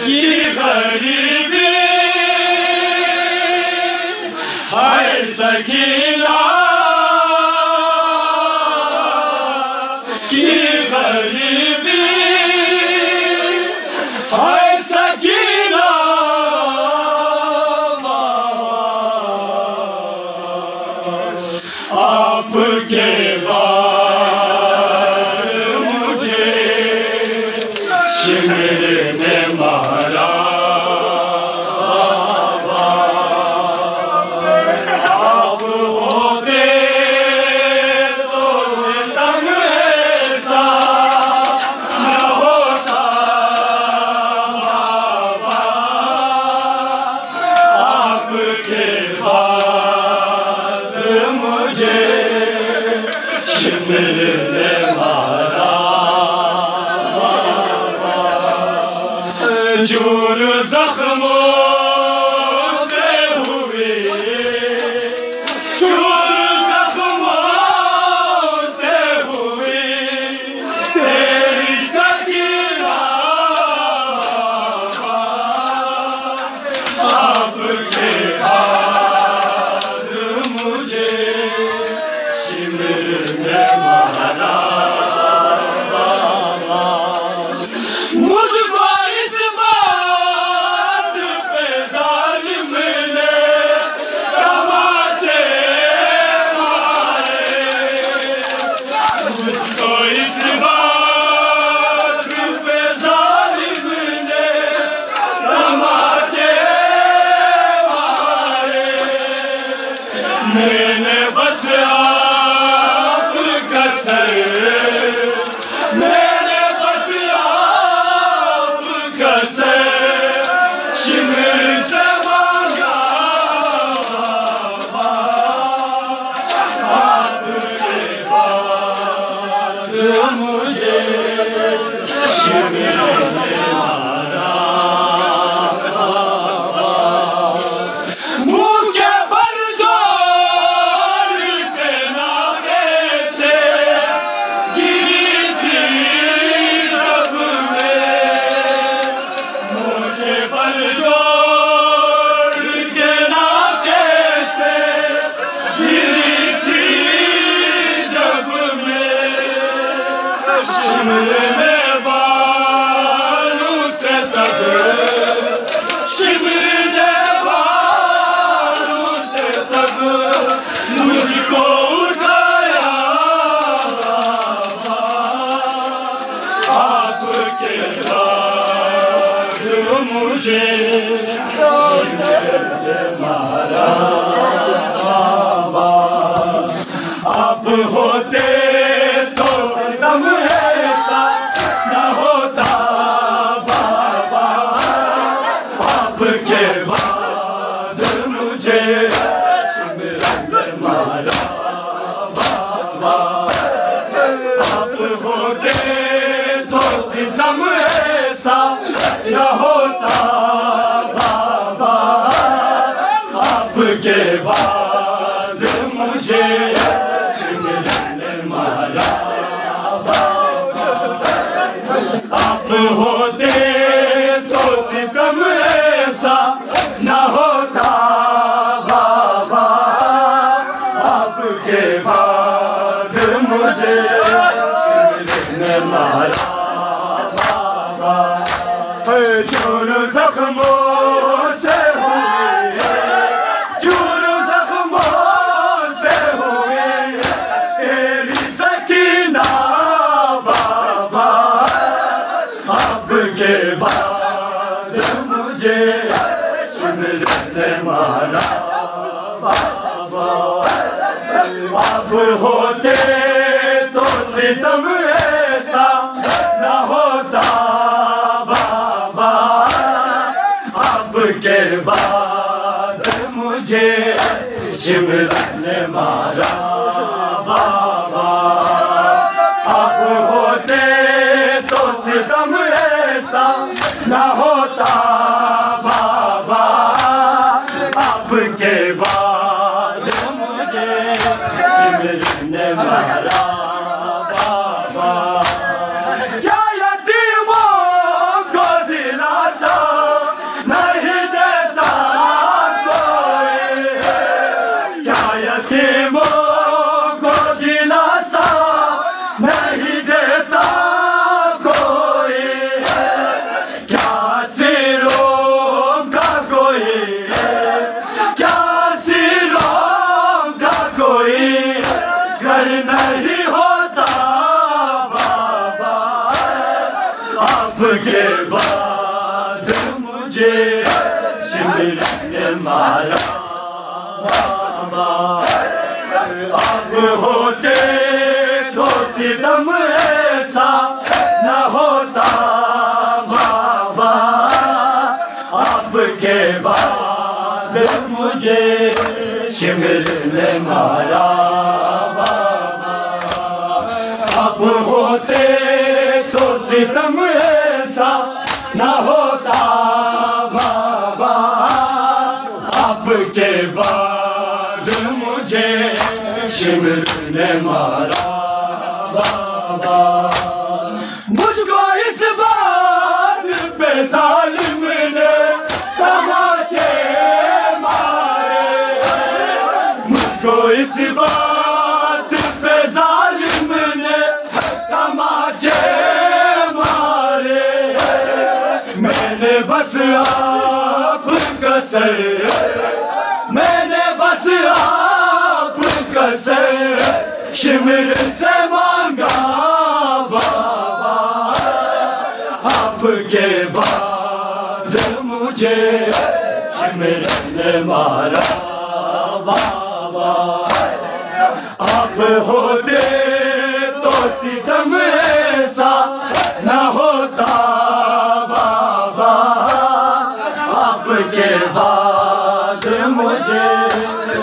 की गरीबी हाय सकीना की गरीबी हाय सकीना आपके बाद मुझे शिमर ने मारा। आप होते तो सितम ऐसा न होता बाबा। आपके बाद मुझे शिमर ने मारा। चूर जख्मों से हुए, चूर जख्मों से हुए तेरी सकीना। आपके बाद मुझे शिमर ने मारा। मुझको इस बात पे जालिम ने तमाचे मारे। मुझको इस बात पे जालिम ने तमाचे मारे। मैंने बस आपका सर, मैंने बस आपका सर शिमर से मांगा। आपके बाद मुझे शिमर ने मारा। मुँह के बल जोड़ के नागे से गिरी थी जब में। मुझे बल जोड़ के नागे से गिरी थी जब में। शिमर में बालू से तब, शिमर ने बालू से तब मुझको उठाया। आपके बाद मुझे शिमर ने मारा। आप होते तो सितम ऐसा न होता बाबा। आपके बाद मुझे शिमर ने मारा बाबा। आप होते तो सितम ऐसा न होता बाबा। आपके बाद मुझे शिमर ने मारा बाबा। आप होते तो सितम ऐसा न होता बाबा। आपके बाद मुझे शिमर ने मारा बाबा। चूर जख्मों से हुए, चूर जख्मों से हुए तेरी सकीना बाबा। आपके बाद मुझे शिमर ने मारा बाबा। आप होते तो सितम ऐसा न होता बाबा। आपके बाद मुझे शिमर ने मारा बाबा। आप होते तो सितम ऐसा न होता बाबा। आपके बाद मुझे शिमर ने मारा बाबा। क्या यतीमों को दिलासा आपके बाद मुझे शिमर ने मारा बाबा। आप होते तो सितम ऐसा न होता बाबा। आपके बाद मुझे शिमर ने मारा बाबा। आप होते तो सितम ऐसा न होता बाबा। आपके बाद मुझे शिमर ने मारा बाबा। मुझको इस बात पे जालिम ने तमाचे मारे। मुझको इस बात पे जालिम ने तमाचे मारे। मैंने बस आपका सर, मैंने बस आपका सर शिमर से मांगा बाबा। आपके बाद मुझे शिमर ने मारा बाबा। आप होते तो सितम ऐसा न होता बाबा। आपके बाद मुझे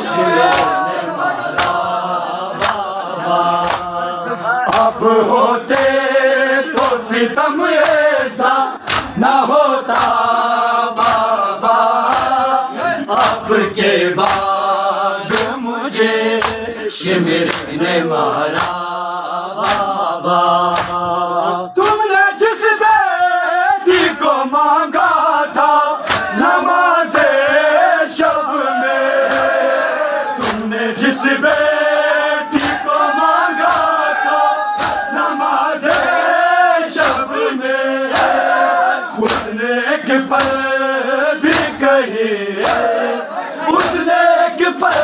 शिमर ने मारा बाबा। आप होते तो सितम ऐसा न होता बाबा। आपके बाद मुझे शिमर ने मारा बाबा। तुमने जिस बेटी को मांगा था नमाज़े शब में, तुमने जिस बेटी को मांगा था नमाज़े शब में, उसने एक पल भी कही, उसने एक पल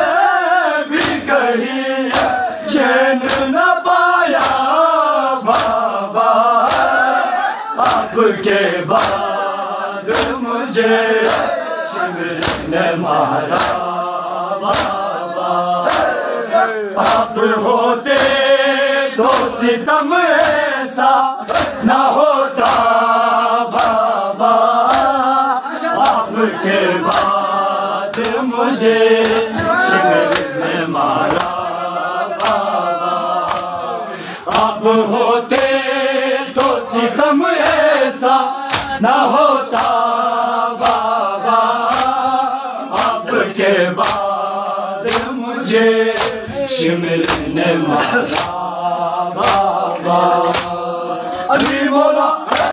भी कही चैन न पाया बाबा। आपके बाद मुझे शिमर ने मारा बाबा। आप होते तो सितम ऐसा न होता बाबा। आपके बाद मुझे शिमर ने मारा बाबा। आप होते तो सितम ऐसा न होता बाबा। आपके बाद मुझे शिमर ने मारा बाबा।